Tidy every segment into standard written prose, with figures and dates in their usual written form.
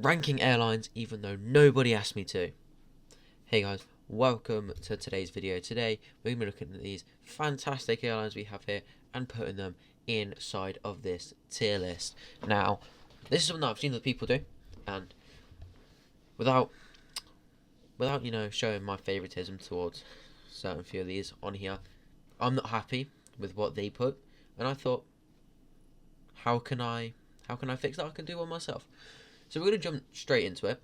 ranking airlines even though nobody asked me to. Hey guys, welcome to today's video. Today we're going to be looking at these fantastic airlines we have here and putting them inside of this tier list. Now, this is something that I've seen other people do, and without showing my favoritism towards certain few of these on here, I'm not happy with what they put, and I thought, how can I fix that? I can do one myself. So we're going to jump straight into it.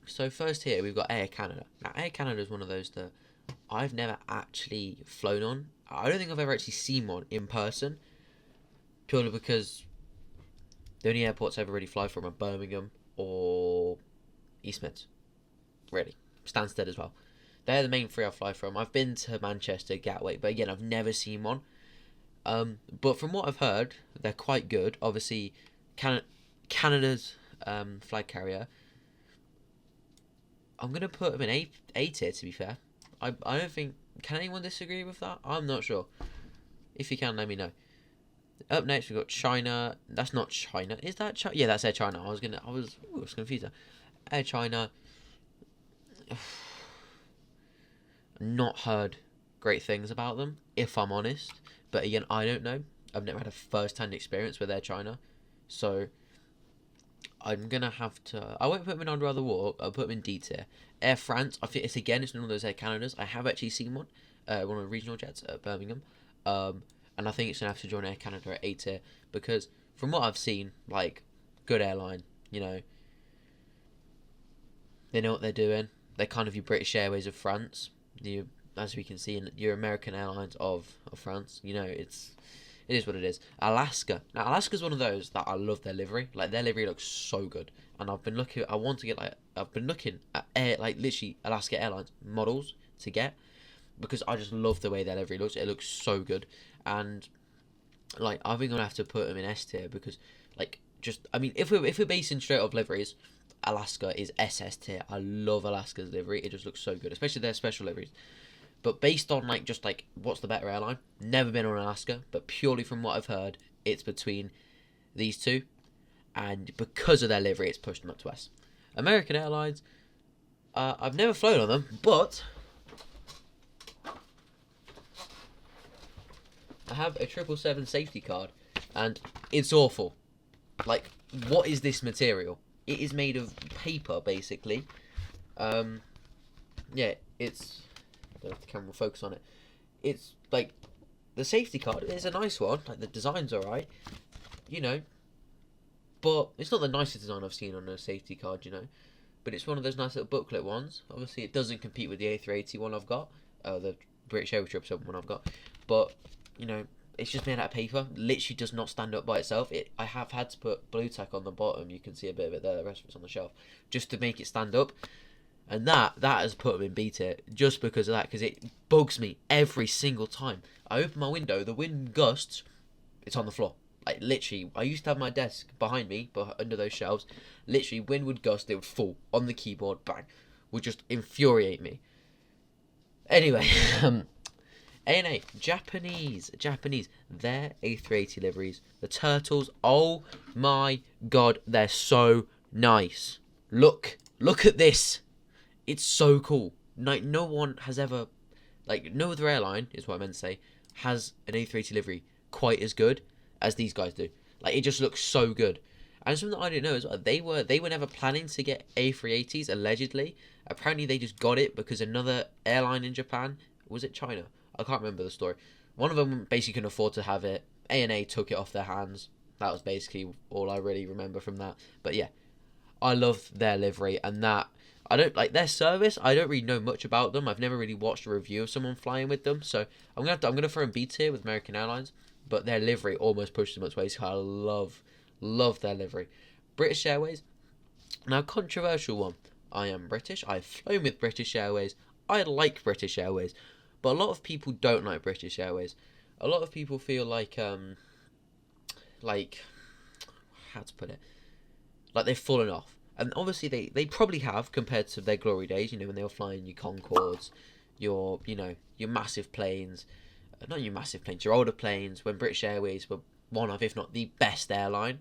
So first here we've got Air Canada. Now Air Canada is one of those that I've never actually flown on. I don't think I've ever actually seen one in person, purely because the only airports I ever really fly from are Birmingham or East Mids. Really, Stansted as well. They're the main three I fly from. I've been to Manchester, Gatwick, but again I've never seen one. But from what I've heard, they're quite good. Obviously, Canada's flag carrier, I'm going to put them in A tier, to be fair. I don't think... Can anyone disagree with that? I'm not sure. If you can, let me know. Up next, we've got China. That's not China. Is that China? Yeah, that's Air China. I was confused there. Air China. Not heard great things about them, if I'm honest. But again, I don't know. I've never had a first-hand experience with Air China. So... I'm going to have to... I won't put them in under other war. I'll put them in D tier. Air France, I think it's one of those Air Canadas. I have actually seen one. One of the regional jets at Birmingham. And I think it's going to have to join Air Canada at A tier. Because from what I've seen, like, good airline, they know what they're doing. They're kind of your British Airways of France. As we can see in your American Airlines of France. It is what it is. Alaska. Now, Alaska's one of those that I love their livery. Like, their livery looks so good. And I've been looking... I've been looking at, literally Alaska Airlines models to get. Because I just love the way their livery looks. It looks so good. And, I think I'm going to have to put them in S tier. Because, if we're basing straight off liveries, Alaska is SS tier. I love Alaska's livery. It just looks so good. Especially their special liveries. But based on, what's the better airline? Never been on Alaska, but purely from what I've heard, it's between these two. And because of their livery, it's pushed them up to S. American Airlines, I've never flown on them, but I have a 777 safety card, and it's awful. What is this material? It is made of paper, basically. Yeah, it's... I don't know if the camera will focus on it. It's the safety card is a nice one. The design's alright, but it's not the nicest design I've seen on a safety card, But it's one of those nice little booklet ones. Obviously, it doesn't compete with the A380 one I've got, the British Airways 777 one I've got. But it's just made out of paper. Literally does not stand up by itself. I have had to put blue tack on the bottom. You can see a bit of it there. The rest of it's on the shelf, just to make it stand up. And that has put them in B tier just because of that, because it bugs me every single time. I open my window, the wind gusts, it's on the floor. Literally, I used to have my desk behind me, but under those shelves. Literally, wind would gust, it would fall on the keyboard, bang. Would just infuriate me. Anyway, ANA, Japanese. Their A380 liveries, the turtles, oh my god, they're so nice. Look at this. It's so cool. No one has ever... no other airline, is what I meant to say, has an A380 livery quite as good as these guys do. It just looks so good. And something that I didn't know is they were never planning to get A380s, allegedly. Apparently they just got it because another airline in Japan... Was it China? I can't remember the story. One of them basically couldn't afford to have it. ANA took it off their hands. That was basically all I really remember from that. But yeah, I love their livery, and that... I don't like their service. I don't really know much about them. I've never really watched a review of someone flying with them, so I'm gonna throw in B tier with American Airlines. But their livery almost pushes them up to A. So I love their livery. British Airways. Now, controversial one. I am British. I've flown with British Airways. I like British Airways, but a lot of people don't like British Airways. A lot of people feel like how to put it, they've fallen off. And obviously they probably have, compared to their glory days, when they were flying your Concords, your massive planes, not your massive planes, your older planes, when British Airways were one of, if not the best airline.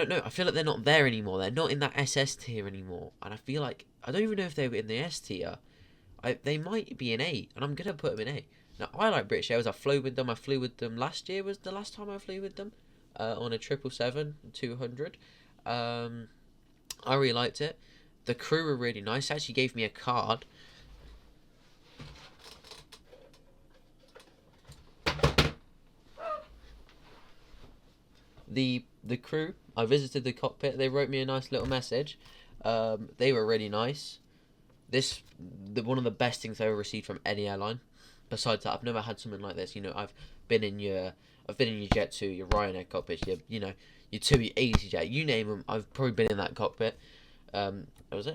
don't know. I feel like they're not there anymore. They're not in that SS tier anymore. And I feel like I don't even know if they were in the S tier. They might be in A, and I'm gonna put them in A. Now I like British Airways. I flew with them. I flew with them last year. Was the last time I flew with them on a 777-200. I really liked it. The crew were really nice. They actually gave me a card. The crew, I visited the cockpit. They wrote me a nice little message. They were really nice. One of the best things I ever received from any airline. Besides that, I've never had something like this. You know, I've been in your Jet2, your Ryanair cockpits, your TUI, EasyJet, you name them. I've probably been in that cockpit. I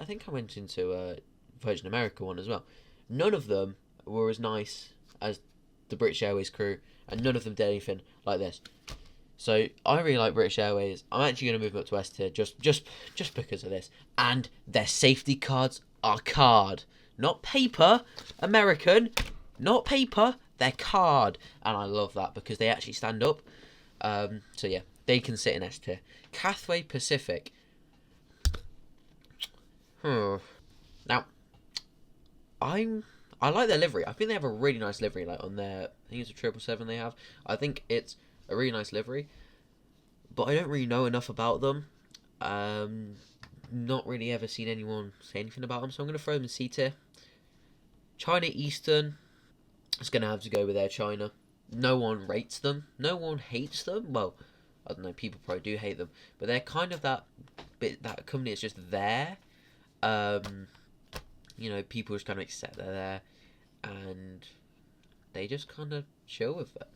think I went into Virgin America one as well. None of them were as nice as the British Airways crew, and none of them did anything like this. So I really like British Airways. I'm actually going to move up to S tier just because of this. And their safety cards are card, not paper. American, not paper. They're card, and I love that because they actually stand up. So yeah, they can sit in S tier. Cathay Pacific. Now, I like their livery. I think they have a really nice livery. Like on their, I think it's a 777 they have. I think it's a really nice livery, but I don't really know enough about them. Not really ever seen anyone say anything about them, so I'm going to throw them in C tier. China Eastern is going to have to go with Air China. No one rates them. No one hates them. Well, I don't know, people probably do hate them, but they're kind of that company is just there. People just kind of accept they're there, and they just kind of chill with it.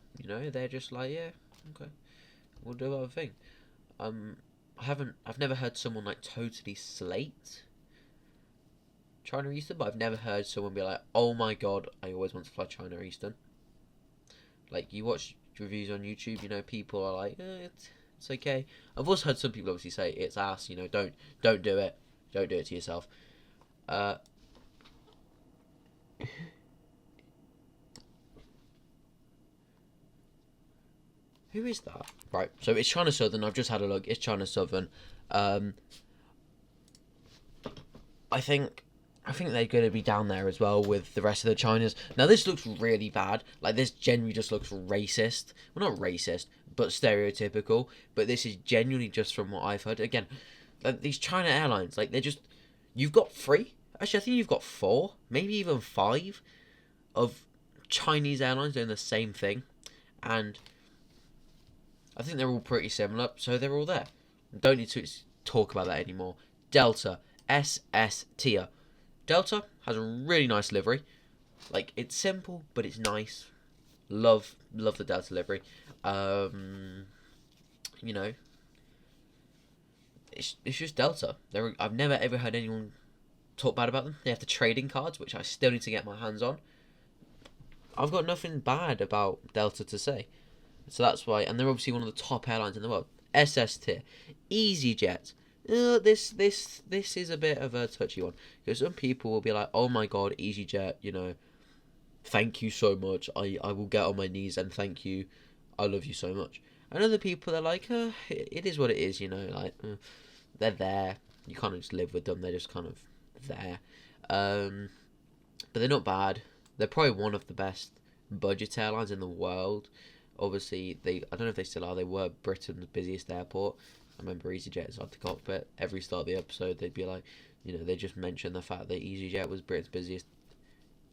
They're just like, yeah, okay, we'll do our thing. I've never heard someone like totally slate China Eastern, but I've never heard someone be like, oh my god, I always want to fly China Eastern. Like, you watch reviews on YouTube, people are like, it's okay. I've also heard some people obviously say it's ass, don't do it. Don't do it to yourself. Who is that? Right, so it's China Southern. I've just had a look. It's China Southern. I think they're going to be down there as well with the rest of the Chinas. Now, this looks really bad. Like, this genuinely just looks racist. Well, not racist, but stereotypical. But this is genuinely just from what I've heard. Again, these China Airlines, like, they're just... You've got 3? Actually, I think you've got 4, maybe even 5 of Chinese airlines doing the same thing. And I think they're all pretty similar, so they're all there. Don't need to talk about that anymore. Delta, SS tier. Delta has a really nice livery. Like, it's simple, but it's nice. Love the Delta livery. It's just Delta. I've never ever heard anyone talk bad about them. They have the trading cards, which I still need to get my hands on. I've got nothing bad about Delta to say. So that's why, and they're obviously one of the top airlines in the world. SS tier. EasyJet. This is a bit of a touchy one. Because some people will be like, oh my god, EasyJet, thank you so much. I will get on my knees and thank you. I love you so much. And other people are like, it is what it is, they're there. You can't just live with them. They're just kind of there. But they're not bad. They're probably one of the best budget airlines in the world. Obviously, I don't know if they still are. They were Britain's busiest airport. I remember EasyJet inside the cockpit. Every start of the episode, they'd be like, they just mention the fact that EasyJet was Britain's busiest.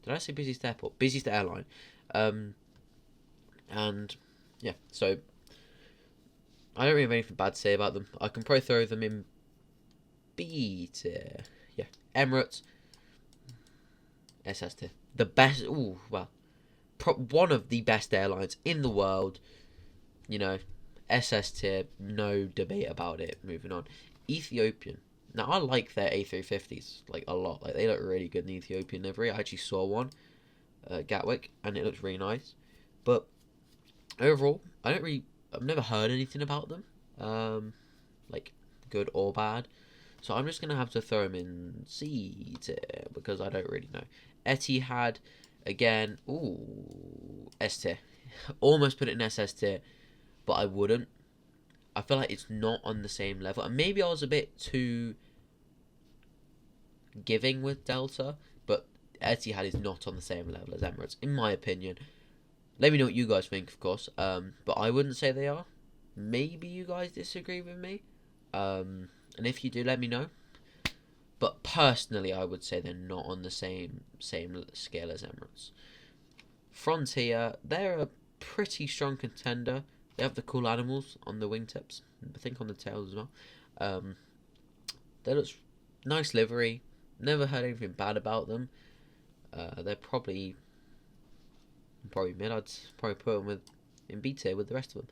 Did I say busiest airport? Busiest airline. And yeah, so I don't really have anything bad to say about them. I can probably throw them in B tier. Yeah, Emirates, SS tier. The best. Ooh, well, one of the best airlines in the world. SS tier, no debate about it. Moving on. Ethiopian. Now, I like their A350s, like, a lot. Like, they look really good in the Ethiopian livery. I actually saw one at Gatwick, and it looks really nice. But overall, I've never heard anything about them, like, good or bad. So I'm just going to have to throw them in C tier, because I don't really know. Etihad, again, ooh, S tier. Almost put it in SS tier, but I wouldn't. I feel like it's not on the same level, and maybe I was a bit too giving with Delta, but Etihad is not on the same level as Emirates, in my opinion. Let me know what you guys think, of course. But I wouldn't say they are. Maybe you guys disagree with me. And if you do, let me know. But personally, I would say they're not on the same scale as Emirates. Frontier, they're a pretty strong contender. They have the cool animals on the wingtips. I think on the tails as well. They look nice livery. Never heard anything bad about them. They're probably mid. I'd probably put them in B tier with the rest of them.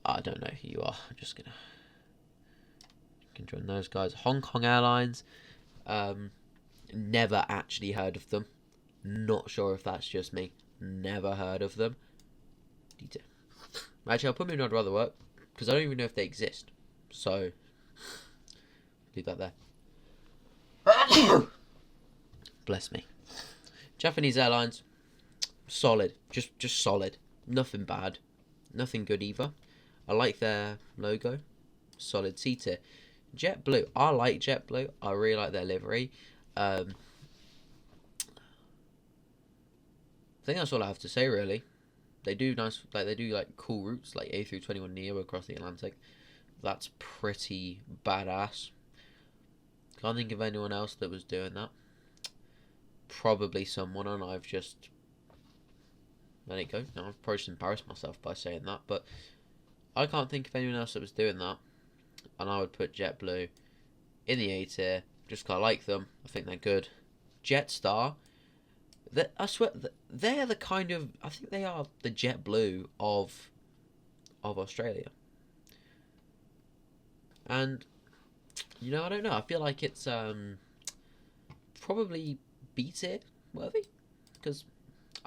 I don't know who you are. I'm just gonna join those guys. Hong Kong Airlines. Never actually heard of them. Not sure if that's just me. Never heard of them. Actually, I'll put them in I'd rather work because I don't even know if they exist. So leave that there. Bless me. Japanese Airlines. Solid. Just solid. Nothing bad. Nothing good either. I like their logo. Solid C tier. JetBlue. I like JetBlue. I really like their livery. I think that's all I have to say, really. They do nice, they do cool routes, like A321neo across the Atlantic. That's pretty badass. Can't think of anyone else that was doing that. Probably someone, and I've just let it go. Now I've probably just embarrassed myself by saying that, but I can't think of anyone else that was doing that. And I would put JetBlue in the A tier. Just kind of like them. I think they're good. Jetstar. I swear they're the kind of, I think they are the JetBlue of Australia. And I don't know. I feel like it's probably B tier worthy because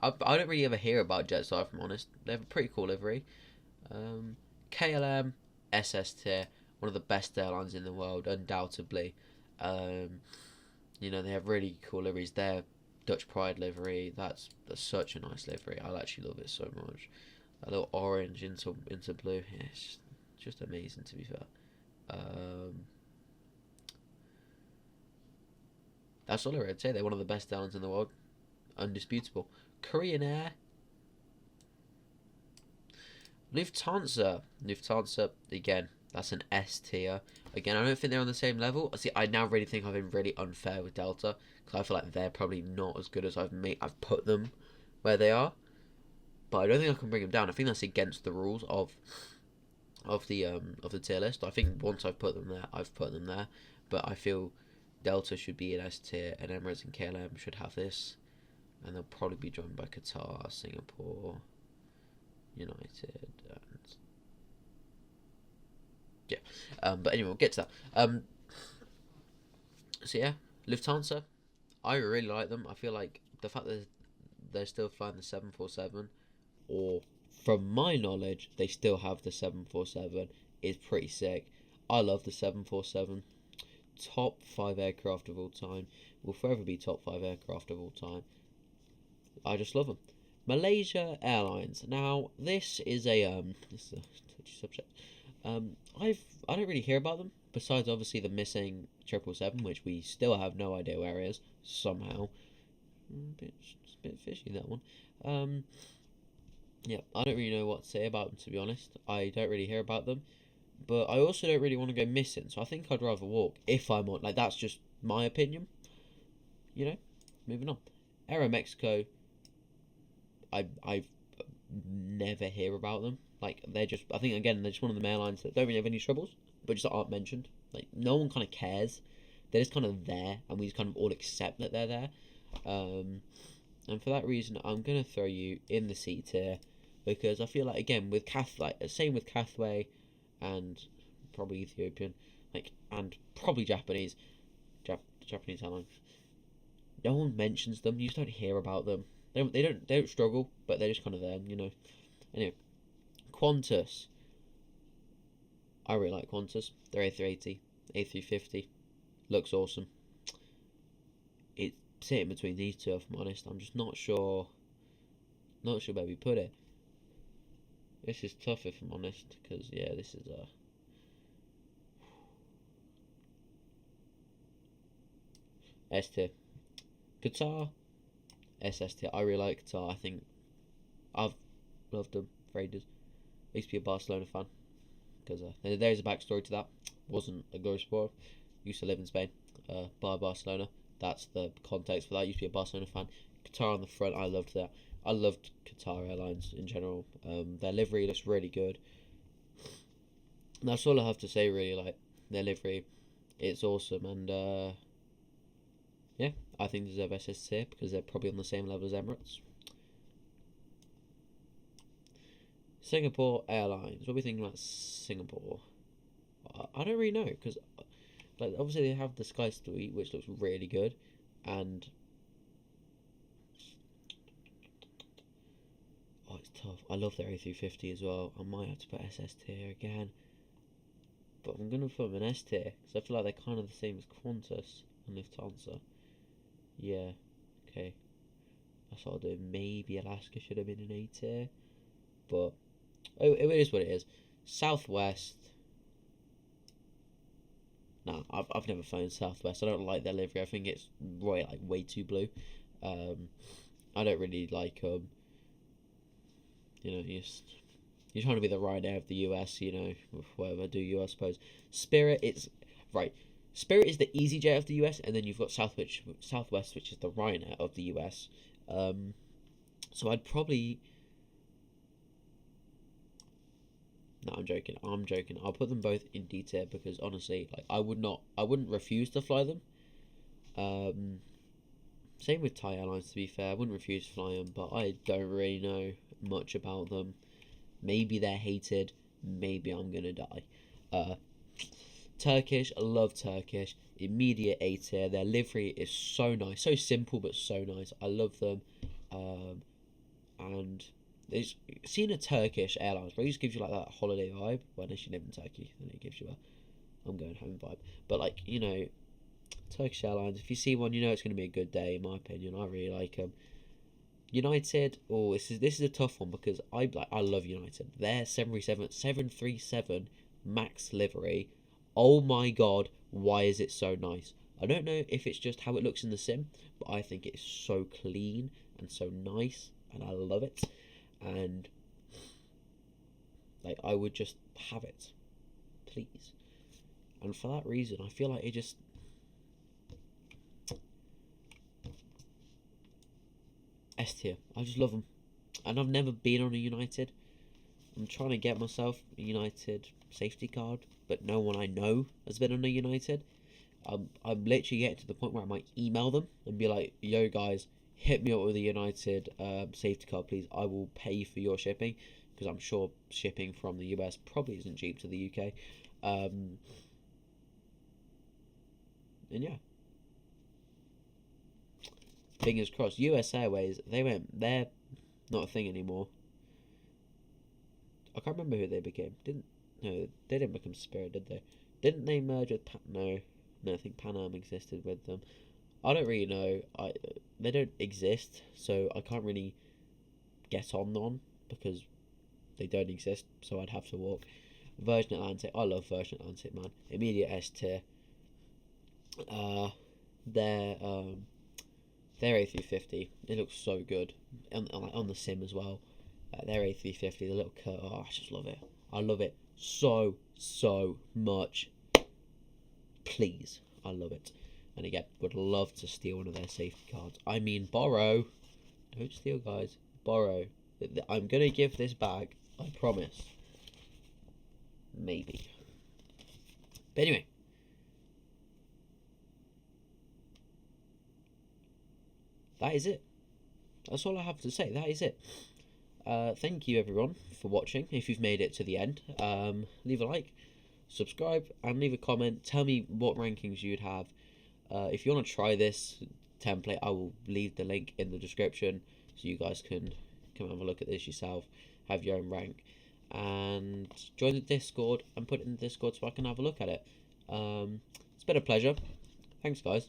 I don't really ever hear about Jetstar, if I'm honest. They have a pretty cool livery. KLM, SS tier, one of the best airlines in the world, undoubtedly. They have really cool liveries. Their Dutch Pride livery, that's such a nice livery. I actually love it so much. That little orange into blue, yeah, it's just amazing, to be fair. That's all I'd say. They're one of the best airlines in the world, undisputable. Korean Air. Lufthansa, again, that's an S tier. Again, I don't think they're on the same level. See, I now really think I've been really unfair with Delta because I feel like they're probably not as good as I've put them where they are. But I don't think I can bring them down. I think that's against the rules of the tier list. I think once I've put them there, I've put them there. But I feel Delta should be in S tier, and Emirates and KLM should have this, and they'll probably be joined by Qatar, Singapore, United, and yeah. But anyway, we'll get to that. So yeah, Lufthansa, I really like them. I feel like the fact that they're still flying the 747, or from my knowledge, they still have the 747, is pretty sick. I love the 747. Top 5 aircraft of all time. Will forever be top 5 aircraft of all time. I just love them. Malaysia Airlines. Now, this is a touchy subject. I don't really hear about them besides obviously the missing 777, which we still have no idea where it is somehow. It's a bit fishy, that one. Yeah, I don't really know what to say about them, to be honest. I don't really hear about them, but I also don't really want to go missing, so I think I'd rather walk if I'm on. That's just my opinion. Moving on. Aeromexico. I've never hear about them. They're just, I think again, they're just one of the airlines that don't really have any troubles, but just aren't mentioned. No one kind of cares. They're just kind of there, and we just kind of all accept that they're there. And for that reason, I'm gonna throw you in the C tier because I feel like again with same with Cathay, and probably Ethiopian, and probably Japanese airlines. No one mentions them. You just don't hear about them. They don't struggle, but they're just kind of there, Anyway, Qantas. I really like Qantas. Their A380, A350 looks awesome. It's sitting between these two, if I'm honest. I'm just not sure where we put it. This is tough if I'm honest, because yeah, this is a S tier. Qatar, SS tier. I really like Qatar. I think I've loved them for ages. I used to be a Barcelona fan because there's a backstory to that. Wasn't a go sport. Used to live in Spain, by Barcelona. That's the context for that. Used to be a Barcelona fan. Qatar on the front, I loved that. I loved Qatar Airlines in general. Their livery looks really good. And that's all I have to say really. Like their livery, it's awesome, and yeah, I think they deserve SS tier because they're probably on the same level as Emirates. Singapore Airlines. What are we thinking about Singapore? I don't really know because, like, obviously they have the Sky Suite, which looks really good, and oh, it's tough. I love their A350 as well. I might have to put SS tier again, but I'm gonna put them in S tier because I feel like they're kind of the same as Qantas and Lufthansa. Yeah, okay. That's what I'll do. Maybe Alaska should have been an A tier, but oh, it is what it is. Southwest. No, I've never flown Southwest. I don't like their livery. I think it's way too blue. Um, I don't really like you know, you're trying to be the Ryanair of the US. You know, whatever do you, I suppose. Spirit, it's right. Spirit is the EasyJet of the US, and then you've got Southwest, which is the Ryanair of the US. So I'd probably. No, I'm joking. I'm joking. I'll put them both in D tier because honestly, like I wouldn't refuse to fly them. Um, Same with Thai Airlines. To be fair, I wouldn't refuse to fly them, but I don't really know much about them. Maybe they're hated. Maybe I'm gonna die. Uh, Turkish, I love Turkish. Immediate A tier. Their livery is so nice, so simple but so nice. I love them. Um, and it's seeing a Turkish Airlines really just gives you like that holiday vibe. Well, unless you live in Turkey, then it gives you a I'm going home vibe. But like Turkish Airlines, if you see one, you know it's going to be a good day. In my opinion, I really like them. United, oh, this is a tough one because I love United. Their 737 Max livery. Oh my god, why is it so nice? I don't know if it's just how it looks in the sim, but I think it's so clean and so nice, and I love it. And like I would just have it, please. And for that reason, I feel like it just S tier. I just love them, and I've never been on a United. I'm trying to get myself a United safety card, but no one I know has been on a United. I'm literally getting to the point where I might email them and be like, "Yo, guys, hit me up with a United safety card, please. I will pay for your shipping because I'm sure shipping from the US probably isn't cheap to the UK." And yeah, fingers crossed. US Airways, they're not a thing anymore. I can't remember who they became. Didn't no, they didn't become Spirit, did they? Didn't they merge with No, I think Pan Am existed with them. I don't really know. They don't exist, so I can't really get on because they don't exist. So I'd have to walk. Virgin Atlantic, I love Virgin Atlantic, man. Immediate S tier. Uh, their their A350, it looks so good on the sim as well. Their A350, the little curve. Oh, I just love it. I love it so much. Please, I love it. And again, would love to steal one of their safety cards. I mean, borrow. Don't steal, guys. Borrow. I'm gonna give this back. I promise. Maybe. But anyway, that is it. That's all I have to say. That is it. Thank you everyone for watching. If you've made it to the end, leave a like, subscribe, and leave a comment. Tell me what rankings you'd have. If you want to try this template, I will leave the link in the description so you guys can come have a look at this yourself, have your own rank, and join the Discord and put it in the Discord so I can have a look at it. It's been a pleasure. Thanks, guys.